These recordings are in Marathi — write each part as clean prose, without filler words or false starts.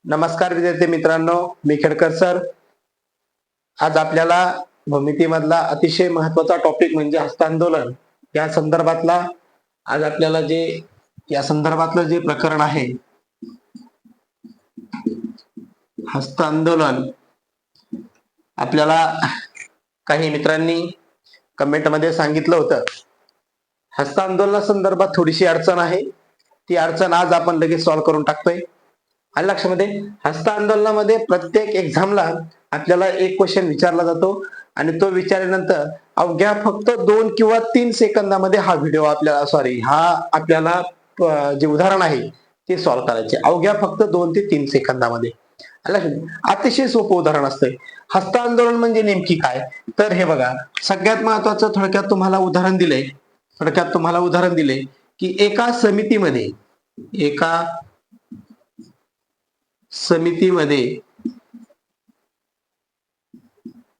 नमस्कार विद्यार्थी मित्रांनो, मी खेडकर सर. आज आपल्याला भूमितीमधला अतिशय महत्वाचा टॉपिक म्हणजे हस्तांदोलन या संदर्भातला आज आपल्याला या संदर्भातलं जे प्रकरण आहे हस्तांदोलन, आपल्याला काही मित्रांनी कमेंट मध्ये सांगितलं होतं हस्तांदोलना संदर्भात थोडीशी अडचण आहे. ती अडचण आज आपण लगेच सॉल्व्ह करून टाकतोय. आणि लक्षामध्ये हस्तांदोलनामध्ये प्रत्येक एक्झामला आपल्याला एक क्वेश्चन विचारला जातो आणि तो विचारल्यानंतर अवघ्या फक्त 2 किंवा 3 सेकंदामध्ये हा व्हिडिओ आपल्याला जे उदाहरण आहे ते सॉल्व्ह करायचे. अवघ्या फक्त 2 ते 3 सेकंदामध्ये. अतिशय सोपं उदाहरण असतंय. हस्तांदोलन म्हणजे नेमकी काय? तर हे बघा, सगळ्यात महत्वाचं थोडक्यात तुम्हाला उदाहरण दिलंय की एका समितीमध्ये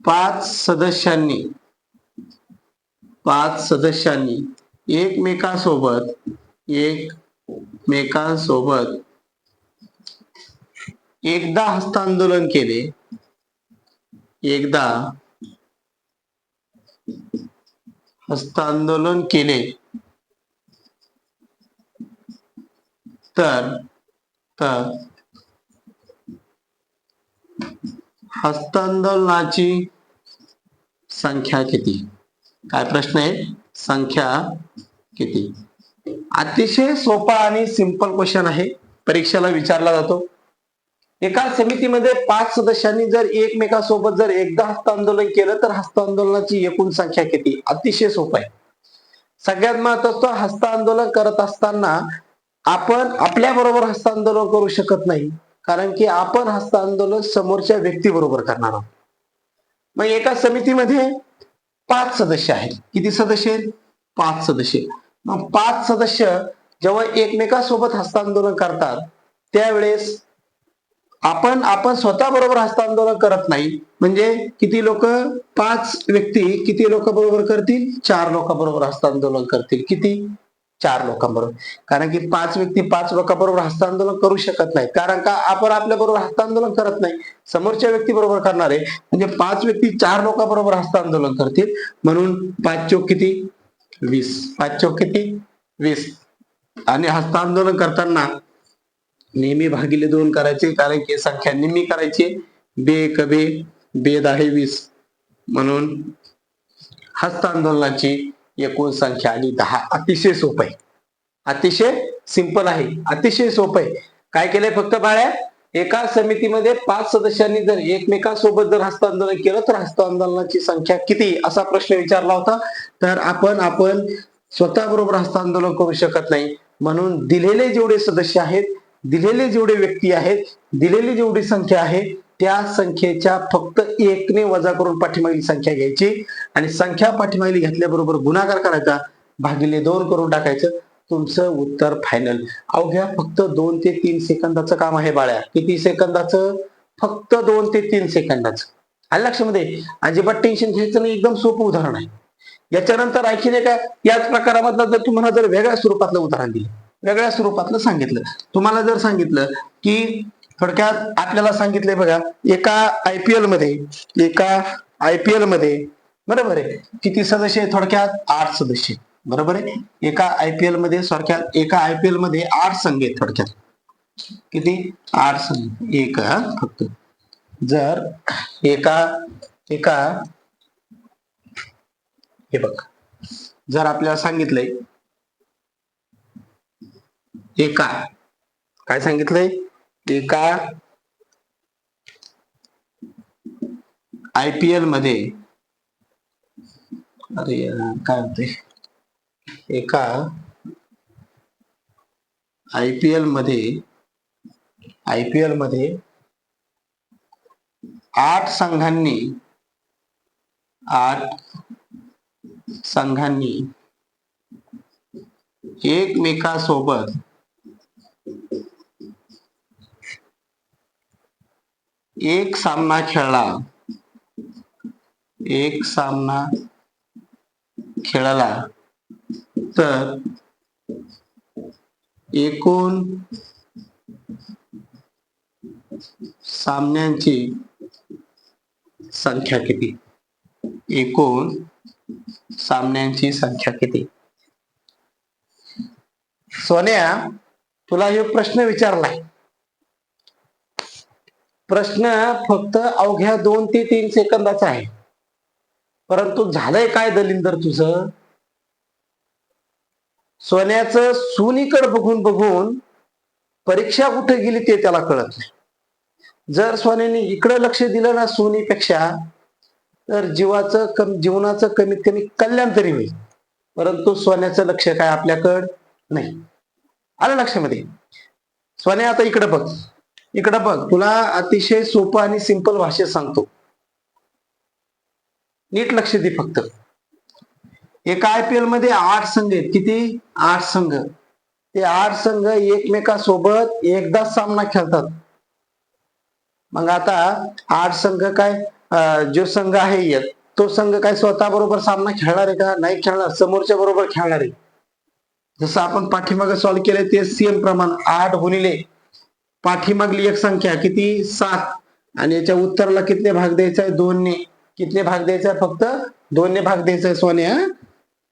5 सदस्यांनी एकमेकांसोबत एकदा हस्तांदोलन केले तर हस्तांदोलनाची संख्या किती? काय प्रश्न आहे? संख्या किती? अतिशय सोपा आणि सिंपल क्वेश्चन आहे. परीक्षेला विचारला जातो. एका समितीमध्ये 5 सदस्यांनी जर एकमेकांसोबत जर एकदा हस्तांदोलन केलं तर हस्तांदोलनाची एकूण संख्या किती? अतिशय सोपं आहे. सगळ्यात महत्वाचं, हस्तांदोलन करत असताना आपण आपल्या बरोबर हस्तांदोलन करू शकत नाही, कारण की आपण हस्तांदोलन समोरच्या व्यक्ती बरोबर करणार आहोत. मग एका समितीमध्ये 5 सदस्य आहेत. किती सदस्य आहेत? 5 सदस्य. मग 5 सदस्य जेव्हा एकमेकांसोबत हस्तांदोलन करतात त्यावेळेस आपण स्वतः बरोबर हस्तांदोलन करत नाही. म्हणजे किती लोक? 5 व्यक्ती किती लोक बरोबर करतील? 4 लोकांबरोबर हस्तांदोलन करतील. किती? 4 लोकांबरोबर. कारण की 5 व्यक्ती 5 लोकांबरोबर हस्तांदोलन करू शकत नाही, कारण का आपण आपल्या बरोबर हस्तांदोलन करत नाही, समोरच्या व्यक्ती बरोबर करणार आहे. म्हणजे 5 व्यक्ती 4 लोकांबरोबर हस्तांदोलन करतील. म्हणून 5 चोक किती? 20. 5 चोक किती? 20. आणि हस्तांदोलन करताना नेहमी भागिले 2 करायचे, कारण की संख्या निम्मी करायची. बे कबे बे 20. म्हणून हस्तांदोलनाची एकूण संख्या आली 10. अतिशय सोपं आहे, अतिशय सिंपल आहे, अतिशय सोपं आहे. काय केलंय फक्त बाळ्या? एका समितीमध्ये 5 सदस्यांनी जर एकमेकांसोबत जर हस्तांदोलन केलं तर हस्तांदोलनाची संख्या किती, असा प्रश्न विचारला होता. तर आपण स्वतः बरोबर हस्तांदोलन करू शकत नाही. म्हणून दिलेले जेवढे सदस्य आहेत, दिलेले जेवढे व्यक्ती आहेत, दिलेली जेवढी संख्या आहे त्या संख्येच्या फक्त 1 ने वजा करून पाठीमागील संख्या घ्यायची आणि संख्या पाठीमागील घेतल्याबरोबर गुणाकार करायचा, भागिले 2 करून टाकायचं. तुमचं उत्तर फायनल. अवघ्या फक्त 2 ते 3 सेकंदाचं काम आहे बाळ्या. किती सेकंदाचं? फक्त 2 ते 3 सेकंदाचं. आलं लक्षामध्ये? अजिबात टेन्शन घ्यायचं नाही, एकदम सोपं उदाहरण आहे. याच्यानंतर आणखीन एका याच प्रकारामधलं जर तुम्हाला जर वेगळ्या स्वरूपातलं उदाहरण दिलं, वेगळ्या स्वरूपातलं सांगितलं, तुम्हाला जर सांगितलं की थोडक्यात आपल्याला सांगितलंय बघा, एका आयपीएल मध्ये बरोबर आहे किती सदस्य आहे? थोडक्यात 8 सदस्य. बरोबर आहे. एका आयपीएल मध्ये 8 संघ आहेत. थोडक्यात किती? 8 संघ. एक फक्त जर हे बघ, जर आपल्याला सांगितलंय काय सांगितलंय? एका आयपीएल मध्ये काय होते? एका आयपीएल मध्ये 8 संघांनी एकमेकांसोबत एक सामना खेळला तर एकूण सामन्यांची संख्या किती? एकूण सामन्यांची संख्या किती? सोन्या, तुला हे प्रश्न विचारलाय. प्रश्न फक्त अवघ्या 2 ते 3 सेकंदाचा आहे, परंतु झालंय काय दलिंदर तुझं? सोन्याचं सुनीकडे बघून बघून परीक्षा कुठे गेली ते त्याला कळत नाही. जर सोन्याने इकडे लक्ष दिलं ना सोनीपेक्षा, तर जीवनाचं कमीत कमी कल्याण तरी होईल. परंतु सोन्याचं लक्ष काय आपल्याकडं नाही. आलं लक्षामध्ये? सोन्या, आता इकडे बघ, इकडे बघ. तुला अतिशय सोपं आणि सिंपल भाषेत सांगतो, नीट लक्ष दे फक्त. एका IPL मध्ये 8 संघ आहेत. किती? 8 संघ. ते 8 संघ एकमेकांसोबत एकदाच सामना खेळतात. मग आता 8 संघ काय, जो संघ आहे तो संघ काय स्वतः बरोबर सामना खेळणार आहे का? नाही खेळणार, समोरच्या बरोबर खेळणार आहे. जसं आपण पाठीमागे सॉल्व्ह केले ते सेम प्रमाण. 8 गुणिले पाठीमागली एक संख्या किती? 7. आणि याच्या उत्तराला कितने भाग द्यायचा आहे? 2 ने. कितने भाग द्यायचा आहे? फक्त 2 ने भाग द्यायचा आहे सोन्या.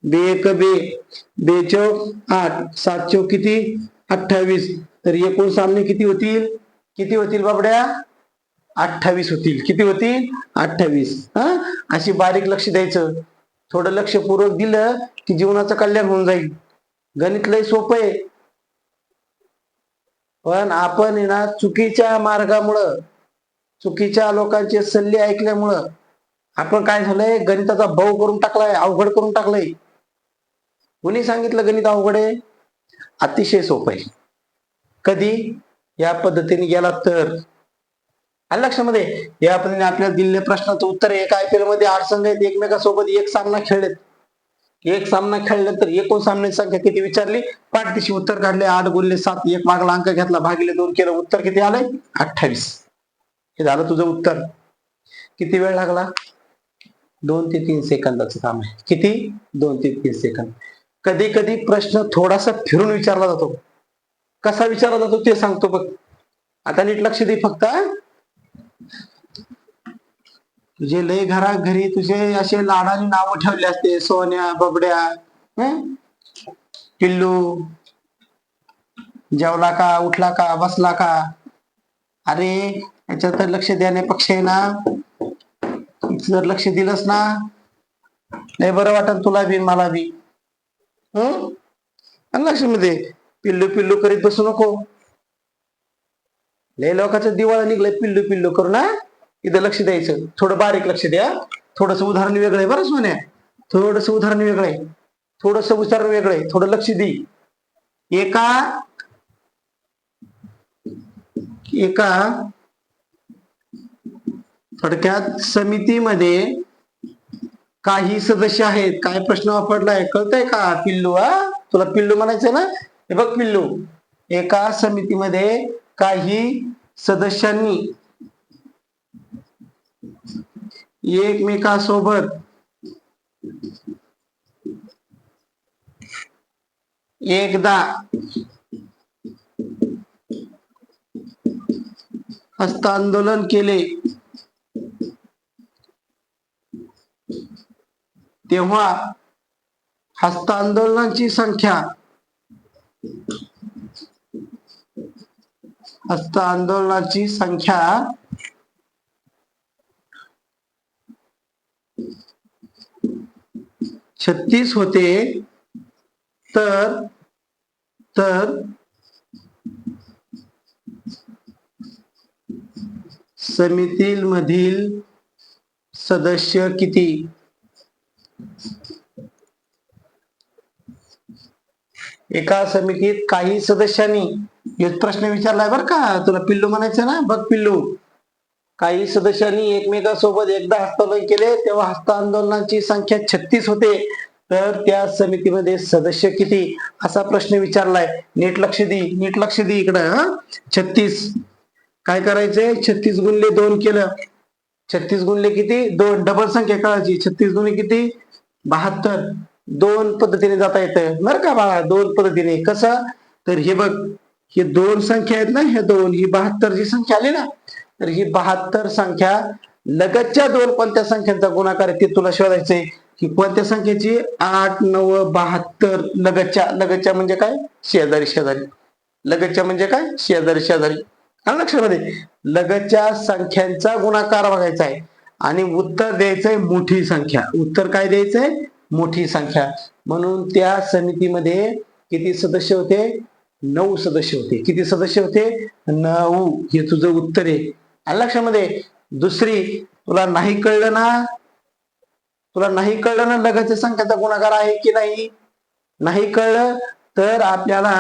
2 एक 2, 2 चौक 8, 7 चौक किती? 28. तर एकूण सामने किती होतील? किती होतील बाबड्या? 28 होतील. किती होतील? 28. अशी बारीक लक्ष द्यायचं. थोडं लक्षपूर्वक दिलं की जीवनाचं कल्याण होऊन जाईल. गणित लय सोपं आहे, पण आपण ना चुकीच्या मार्गामुळं, चुकीच्या लोकांचे सल्ले ऐकल्यामुळं आपण काय झालंय, गणिताचा भाव करून टाकलाय, अवघड करून टाकलंय. कोणी सांगितलं गणित अवघड आहे? अतिशय सोपं आहे. कधी या पद्धतीने गेला तर. आलं लक्षामध्ये? या पद्धतीने आपल्याला दिलेल्या प्रश्नाचं उत्तर आहे. एका IPL मध्ये 8 संघ आहेत, एकमेकांसोबत एक सामना खेळलेत. एक सामना खेळल्यानंतर एकूण सामन्याची संख्या किती विचारली? पाठदिशी उत्तर काढले. 8 गुणिले 7, एक मागला अंक घेतला, भागिले 2 केलं, उत्तर किती आलंय? 28. हे झालं तुझं उत्तर. किती वेळ लागला? 2 ते 3 सेकंदाचं काम आहे. किती? 2 ते 3 सेकंद. कधी कधी प्रश्न थोडासा फिरून विचारला जातो. कसा विचारला जातो ते सांगतो बघ. आता नीट लक्ष दे फक्त. तुझे लय घरी तुझे असे लाडाने नाव ठेवले असते, सोन्या, बबड्या, पिल्लू, जेवला का, उठला का, बसला का. अरे याच्यात लक्ष देण्यापेक्षा ना, जर लक्ष दिलंस ना, लय बरं वाटत तुला बी मला बी. लक्ष मध्ये पिल्लू पिल्लू करीत बसू नको. लय लोकांचं दिवाळा निघलंय पिल्लू पिल्लू करू ना. इथं लक्ष द्यायचं, थोडं बारीक लक्ष द्या. थोडस उदाहरण वेगळं आहे बरं सोन्या, थोडस उदाहरण वेगळं आहे, थोडस उदाहरण वेगळं आहे, थोडं लक्ष दे. एका थोडक्यात समितीमध्ये काही सदस्य आहेत. काय प्रश्न वापरलाय कळतंय का पिल्लू? तुला पिल्लू म्हणायचंय ना? हे बघ पिल्लू, एका समितीमध्ये काही सदस्यांनी एकमेकांसोबत एकदा हस्तांदोलन केले तेव्हा हस्तांदोलनाची संख्या 36 होते. तर समितीमधील सदस्य किती? एका समितीत काही सदस्यांनी, एक प्रश्न विचारलाय बरं का, तुला पिल्लू म्हणायचं ना? बघ पिल्लू, काही सदस्यांनी एकमेकांसोबत एकदा हस्तांदोलन केले तेव्हा हस्तांदोलनाची संख्या 36 होते. तर त्या समितीमध्ये सदस्य किती? असा प्रश्न विचारलाय. नीट लक्ष दे, नीट लक्ष दे इकडं. 36 काय करायचंय? 36 गुणिले 2 केलं. 36 गुणिले किती? 2. डबल संख्या कळायची. 36 गुणिले किती? 72. 2 पद्धतीने जाता येतं बरं का बाळा, 2 पद्धतीने. कसं? तर हे बघ, हे 2 संख्या आहेत ना, हे 2, ही 72 जी संख्या आली ना, तर ही 72 संख्या लगतच्या दोन कोणत्या संख्यांचा गुणाकार आहे ते तुला शोधायचंय की कोणत्या संख्येची 8 9 72 लगतच्या लगतच्या म्हणजे काय शेजारी शेजारी लगतच्या म्हणजे काय शेजारी शेजारी आलं लक्षामध्ये लगतच्या संख्यांचा गुणाकार बघायचा आहे आणि उत्तर द्यायचंय मोठी संख्या उत्तर काय द्यायचंय मोठी संख्या म्हणून त्या समितीमध्ये किती सदस्य होते 9 सदस्य होते किती सदस्य होते 9 हे तुझं उत्तर आहे आलं लक्षामध्ये दुसरी तुला नाही कळलं ना लगतच्या संख्येचा गुणाकार आहे की नाही कळलं तर आपल्याला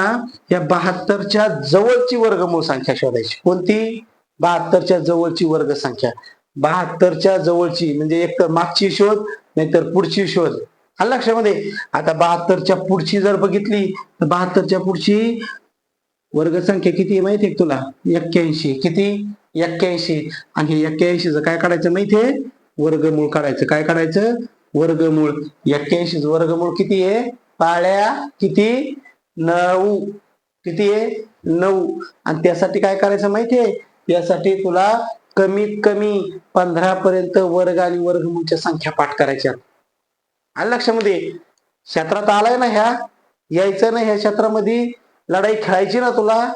या 72च्या जवळची वर्गमूळ संख्या शोधायची कोणती 72च्या जवळची वर्ग संख्या 72च्या जवळची म्हणजे एक तर मागची शोध नाहीतर पुढची शोध आलं लक्षामध्ये आता 72च्या पुढची जर बघितली तर 72च्या पुढची वर्गसंख्या किती आहे माहिती आहे तुला 81 किती 81 आणि हे 81चं काय काढायचं माहितीये वर्गमूळ काढायचं काय काढायचं वर्गमूळ 81 वर्गमूळ किती आहे पाळ्या किती 9 किती आहे 9 आणि त्यासाठी काय करायचं माहितीये त्यासाठी तुला कमीत कमी 15 पर्यंत वर्ग आणि वर्गमूळच्या संख्या पाठ करायच्या आलं लक्षामध्ये क्षेत्रात आलाय ना यायचं ना ह्या क्षेत्रामध्ये लढाई खेळायची ना तुला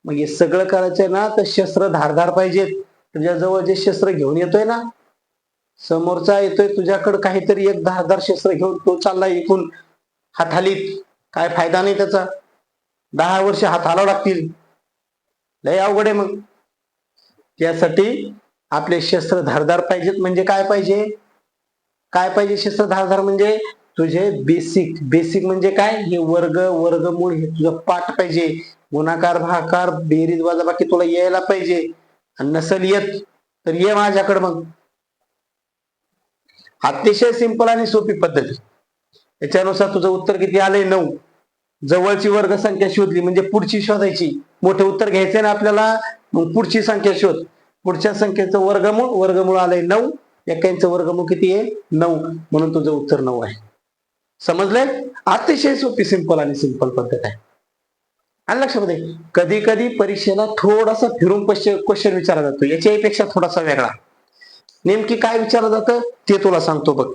मग हे सगळं करायचंय ना तर शस्त्र धारदार पाहिजेत तुझ्याजवळ जे शस्त्र घेऊन येतोय ना समोरचा येतोय तुझ्याकडे काहीतरी एक धारदार शस्त्र घेऊन तो चालला इकून हातालीत काय फायदा नाही त्याचा 10 वर्ष हात हालावं लागतील लय अवघड आहे मग त्यासाठी आपले शस्त्र धारदार पाहिजेत म्हणजे काय पाहिजे शस्त्र धारदार म्हणजे तुझे बेसिक म्हणजे काय हे वर्गमूळ हे तुझं पाठ पाहिजे गुणाकार भागाकार बेरीज वजाबाकी तुला यायला पाहिजे आणि नसल येत तर ये माझ्याकडे मग अतिशय सिंपल आणि सोपी पद्धती त्याच्यानुसार तुझं उत्तर किती आलंय 9 जवळची वर्ग संख्या शोधली म्हणजे पुढची शोधायची मोठे उत्तर घ्यायचंय ना आपल्याला मग पुढची संख्या शोध पुढच्या संख्येचं वर्गमूळ आलंय 9 81चं वर्गमूळ किती आहे 9 म्हणून तुझं उत्तर 9 आहे समजलंय अतिशय सोपी सिंपल पद्धत आहे आणि लक्षामध्ये कधी कधी परीक्षेला थोडासा फिरून क्वेश्चन विचारला जातो याच्यापेक्षा थोडासा वेगळा नेमकी काय विचारलं जातं ते तुला सांगतो बघ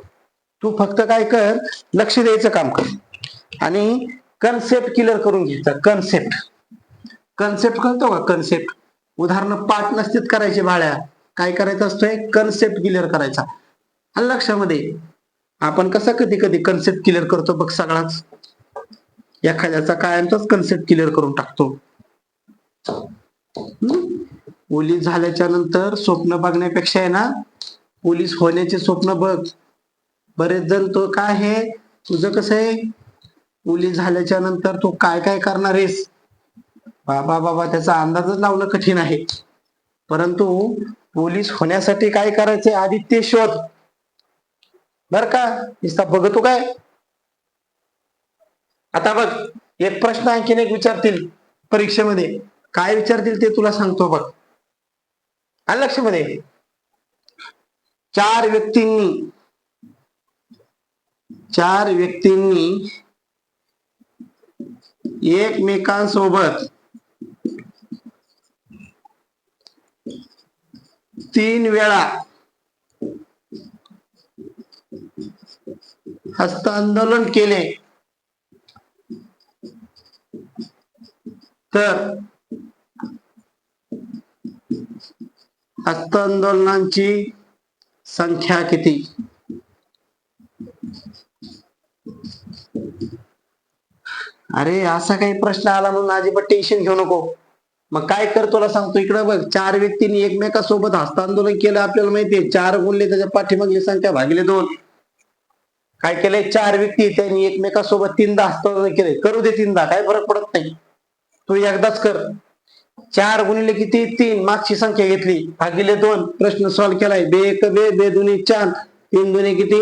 तू फक्त काय कर लक्ष द्यायचं काम कर आणि कन्सेप्ट क्लिअर करून घ्यायचा कन्सेप्ट कळतो का कन्सेप्ट उदाहरण पाठ नसतीत करायचे बाळ्या काय करायचं असतोय कन्सेप्ट क्लिअर करायचा आणि लक्षामध्ये आपण कसा कधी कधी कन्सेप्ट क्लिअर करतो बघ सगळाच एखाद्याचा कायमचाच कन्सेप्ट क्लिअर करून टाकतो पोलीस झाल्याच्या नंतर स्वप्न बघण्यापेक्षा आहे ना पोलीस होण्याचे स्वप्न बघ बरेच जण तो काय आहे तुझं कसं आहे पोलीस झाल्याच्या नंतर तू काय काय करणार आहेस बाबा त्याचा अंदाजच लावणं कठीण आहे परंतु पोलीस होण्यासाठी काय करायचंय आधी ते शोध बर का नुसता बघतो काय आता बघ एक प्रश्न आणखीन एक विचारतील परीक्षेमध्ये काय विचारतील ते तुला सांगतो बघ आलं लक्षामध्ये चार व्यक्तींनी एकमेकांसोबत 3 वेळा हस्तांदोलन केले तर हस्तांदोलनांची संख्या किती अरे असा काही प्रश्न आला म्हणून अजिबात टेन्शन घेऊ नको मग काय कर तुला सांगतो इकडे बघ 4 व्यक्तींनी एकमेकांसोबत हस्तांदोलन केलं आपल्याला माहितीये 4 गुणले त्याच्या पाठीमागली संख्या भागिले 2 काय केलंय 4 व्यक्ती त्यांनी एकमेकांसोबत 3दा हस्तांदोलन केले करू दे 3दा काय फरक पडत नाही तू एकदाच कर 4 गुणिले किती 3 मागची संख्या घेतली भागिले 2 प्रश्न सॉल्व्ह केलाय बे 1 बे 2 4 3 2 किती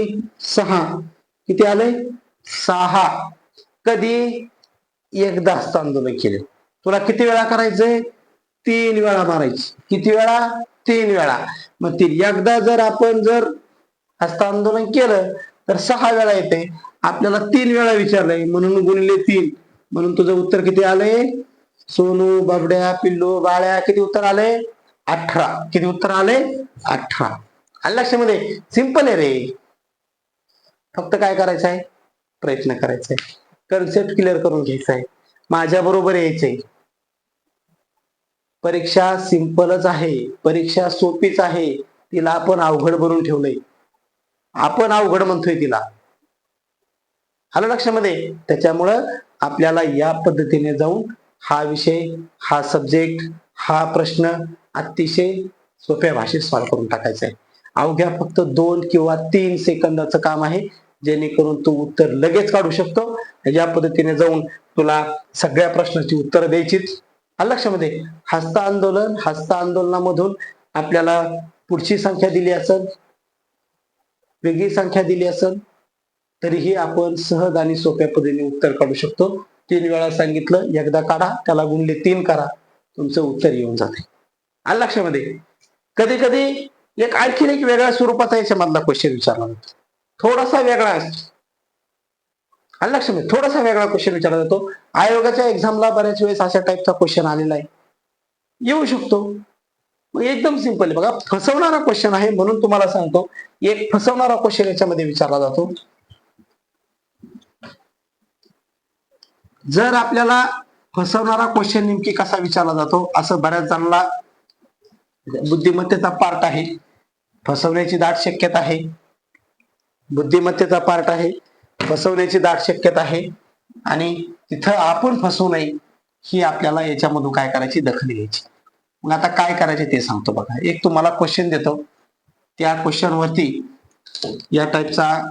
6 किती आले 6 कधी एकदा हस्तांदोलन केले तुला किती वेळा करायचंय 3 वेळा मारायची किती वेळा 3 वेळा मग एकदा जर आपण हस्तांदोलन केलं तर 6 वेळा येते आपल्याला 3 वेळा विचारलंय म्हणून गुणिले 3 म्हणून तुझं उत्तर किती आलंय सोनू बाबड्या पिल्लू बाळ्या किती उत्तर आलंय 18. किती उत्तर आले? 18. आलं लक्षामध्ये? सिंपल आहे रे. फक्त काय करायचं आहे? प्रयत्न करायचा आहे, कन्सेप्ट क्लिअर करून घ्यायचा आहे, माझ्या बरोबर यायचंय. परीक्षा सिंपलच आहे, परीक्षा सोपीच आहे, तिला आपण अवघड बनवून ठेवलंय. आपण अवघड म्हणतोय तिला. आलं लक्षामध्ये? त्याच्यामुळं आपल्याला या पद्धतीने जाऊन हा विषय, हा सब्जेक्ट, हा प्रश्न अतिशय सोप्या भाषेत सॉल्व्ह करून टाकायचा आहे. अवघ्या फक्त 2 किंवा 3 सेकंदाचं काम आहे, जेणेकरून तू उत्तर लगेच काढू शकतो. या पद्धतीने जाऊन तुला सगळ्या प्रश्नाची उत्तर द्यायचीच. आलं लक्षामध्ये? हस्त आंदोलन, हस्त आंदोलनामधून आपल्याला पुढची संख्या दिली असेल, वेगळी संख्या दिली असेल, तरीही आपण सहज आणि सोप्या पद्धतीने उत्तर काढू शकतो. 3 वेळा सांगितलं, एकदा काढा, त्याला गुणले 3 करा, तुमचं उत्तर येऊन जाते. आलं लक्षामध्ये? कधी कधी आणखीन एक वेगळ्या स्वरूपाचा याच्यामधला क्वेश्चन विचारला जातो, थोडासा वेगळा असतो. आलं लक्षामध्ये? थोडासा वेगळा क्वेश्चन विचारला जातो. आयोगाच्या एक्झामला बऱ्याच वेळेस अशा टाईपचा क्वेश्चन आलेला आहे, येऊ शकतो. एकदम सिंपल आहे बघा, फसवणारा क्वेश्चन आहे म्हणून तुम्हाला सांगतो. एक फसवणारा क्वेश्चन याच्यामध्ये विचारला जातो. जर आपल्याला फसवणारा क्वेश्चन नेमकी कसा विचारला जातो, असं बऱ्याच जणांना बुद्धिमत्तेचा पार्ट आहे, फसवण्याची दाट शक्यता आहे, बुद्धिमत्तेचा पार्ट आहे, फसवण्याची दाट शक्यता आहे, आणि तिथं आपण फसवू नये ही आपल्याला याच्यामधून काय करायची, दखल घ्यायची. मग आता काय करायचे ते सांगतो बघा. एक तुम्हाला क्वेश्चन देतो, त्या क्वेश्चन वरती या टाईपचा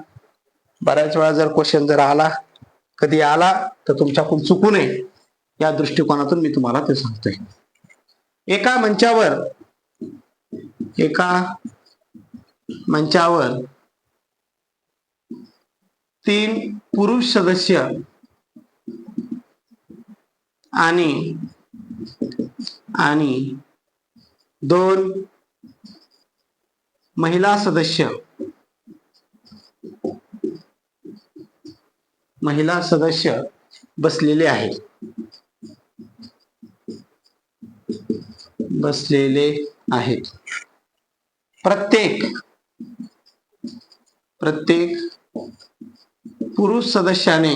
बऱ्याच वेळा जर क्वेश्चन जर आला, कधी आला तर तुमच्याकडून चुकू नये या दृष्टिकोनातून मी तुम्हाला ते सांगतोय. एका मंचावर 3 पुरुष सदस्य आणि 2 महिला सदस्य बसलेले आहेत. प्रत्येक पुरुष सदस्याने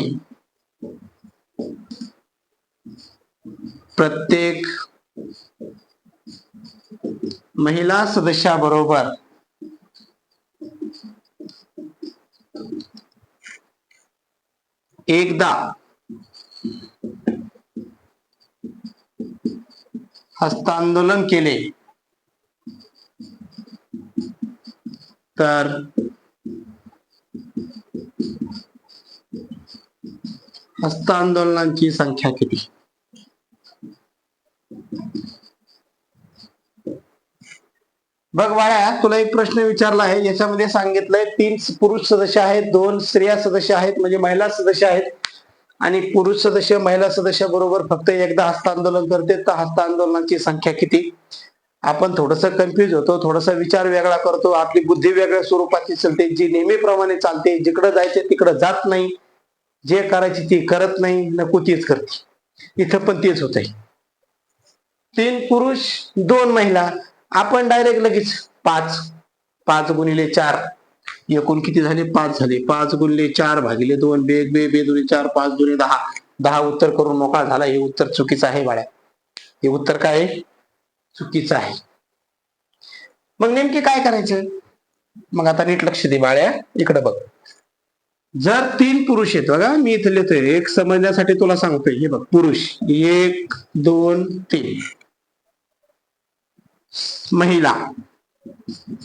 प्रत्येक महिला सदस्याबरोबर एकदा हस्तांदोलन केले तर हस्तांदोलनांची संख्या किती? बघ बाळा, तुला एक प्रश्न विचारला आहे, याच्यामध्ये सांगितलंय 3 पुरुष सदस्य आहेत, 2 स्त्रिया सदस्य आहेत, म्हणजे महिला सदस्य आहेत, आणि पुरुष सदस्य महिला सदस्य बरोबर फक्त एकदा हस्तांदोलन करते, तर हस्तांदोलनाची संख्या किती? आपण थोडस कन्फ्युज होतो, थोडासा विचार वेगळा करतो, आपली बुद्धी वेगळ्या स्वरूपाची चालते, जी नेहमीप्रमाणे चालते, जिकडे जायचे तिकडे जात नाही, जे करायची ती करत नाही, नको तीच करते. इथं पण तेच होत आहे. 3 पुरुष 2 महिला, आपण डायरेक्ट लगेच 5 गुणिले 4, एकूण किती झाले? 5 झाले. 5 गुणिले 4 भागिले 2, बे 2 4, 5 2 10, 10 उत्तर करून मोकळा झाला. हे उत्तर चुकीचं आहे बाळ्या, हे उत्तर काय आहे? चुकीचं आहे. मग नेमके काय करायचं? मग आता नीट लक्ष दे बाळ्या, इकडे बघ. जर 3 पुरुष आहेत, बघा मी इथे लिहितोय, एक समजण्यासाठी तुला सांगतोय. हे बघ, पुरुष 1 2 3, महिला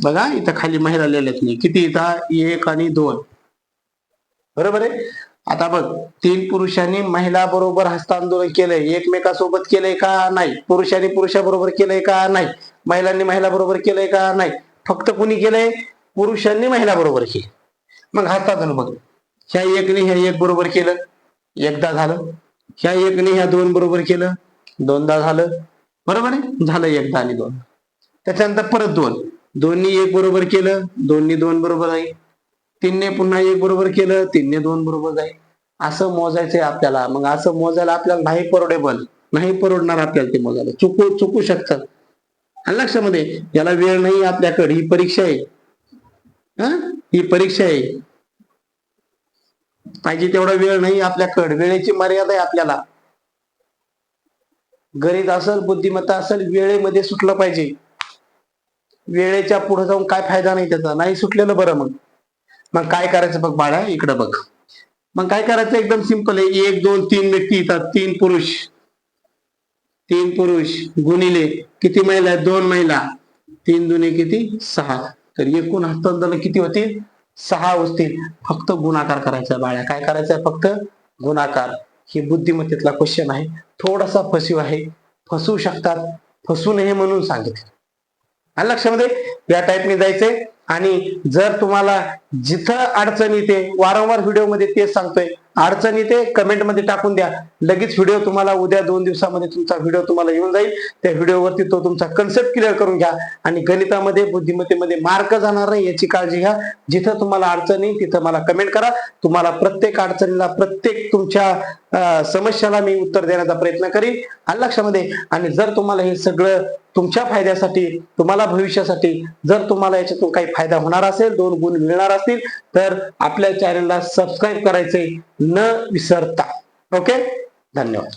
बघा इथं खाली महिला लिहिल्यात नाही, किती इथं? 1 आणि 2, बरोबर आहे. आता बघ, 3 पुरुषांनी महिला बरोबर हस्तांदोलन केलंय, एकमेकासोबत केलंय का? नाही. पुरुषांनी पुरुषाबरोबर केलंय का? नाही. महिलांनी महिला बरोबर केलंय का? नाही. फक्त कुणी केलंय? पुरुषांनी महिला बरोबर केले. मग हस्तांदोलन बघ, ह्या 1ने ह्या 1 बरोबर केलं, एकदा झालं. ह्या 1ने ह्या 2 बरोबर केलं, दोनदा झालं, बरोबर आहे. झालं एकदा आणि 2. त्याच्यानंतर परत 2 नी 1 बरोबर केलं, 2 नी 2 बरोबर आहे, 3 ने पुन्हा 1 बरोबर केलं, 3 ने 2 बरोबर आहे. असं मोजायचंय आपल्याला. मग असं मोजायला आपल्याला नाही परवडेबल, नाही परवडणार आपल्याला ते मोजायला, चुकू शकतात. आणि लक्षामध्ये याला वेळ नाही आपल्याकडे, ही परीक्षा आहे. ही परीक्षा आहे, पाहिजे तेवढा वेळ नाही आपल्याकडे, वेळेची मर्यादा आहे आपल्याला. गणित असेल, बुद्धिमत्ता असेल, वेळेमध्ये सुटलं पाहिजे. वेळेच्या पुढे जाऊन काय फायदा नाही त्याचा, नाही सुटलेलं बरं. मग मग काय करायचं बघ बाळा, इकडे बघ. मग काय करायचं, एकदम सिंपल आहे. 1 2 3 व्यक्ती येतात, 3 पुरुष गुणिले किती महिला आहेत, 2 महिला, 3 दुने किती 6, तर एकूण हस्तांतरण किती होतील, 6 असतील. फक्त गुणाकार करायचा बाळा, काय करायचं, फक्त गुणाकार. ही बुद्धिमत्तेतला क्वेश्चन आहे, थोडासा फसवी आहे, फसवू शकतात, फसू नये म्हणून सांगितलं. आणि लक्षामध्ये या टाईपने जायचंय. आणि जर तुम्हाला जिथं अडचण येते, वारंवार व्हिडिओ मध्ये तेच सांगतोय, अडचण येते कमेंटमध्ये टाकून द्या, लगेच व्हिडिओ तुम्हाला उद्या 2 दिवसामध्ये तुमचा व्हिडिओ तुम्हाला येऊन जाईल. त्या व्हिडिओवरती तो तुमचा कन्सेप्ट क्लिअर करून घ्या. आणि गणितामध्ये, बुद्धिमत्तेमध्ये मार्क जाणार नाही याची काळजी घ्या. जिथं तुम्हाला अडचण येईल तिथं मला कमेंट करा. तुम्हाला प्रत्येक अडचणीला, प्रत्येक तुमच्या समस्याला मी उत्तर देण्याचा प्रयत्न करीन. आणि लक्षामध्ये, आणि जर तुम्हाला हे सगळं तुमच्या फायद्यासाठी, तुम्हाला भविष्यासाठी, जर तुम्हाला याच्यातून काही फायदा होणार असेल, 2 गुण मिळणार असतील, तर आपल्या चॅनलला सबस्क्राईब करायचे न विसरता. ओके, धन्यवाद.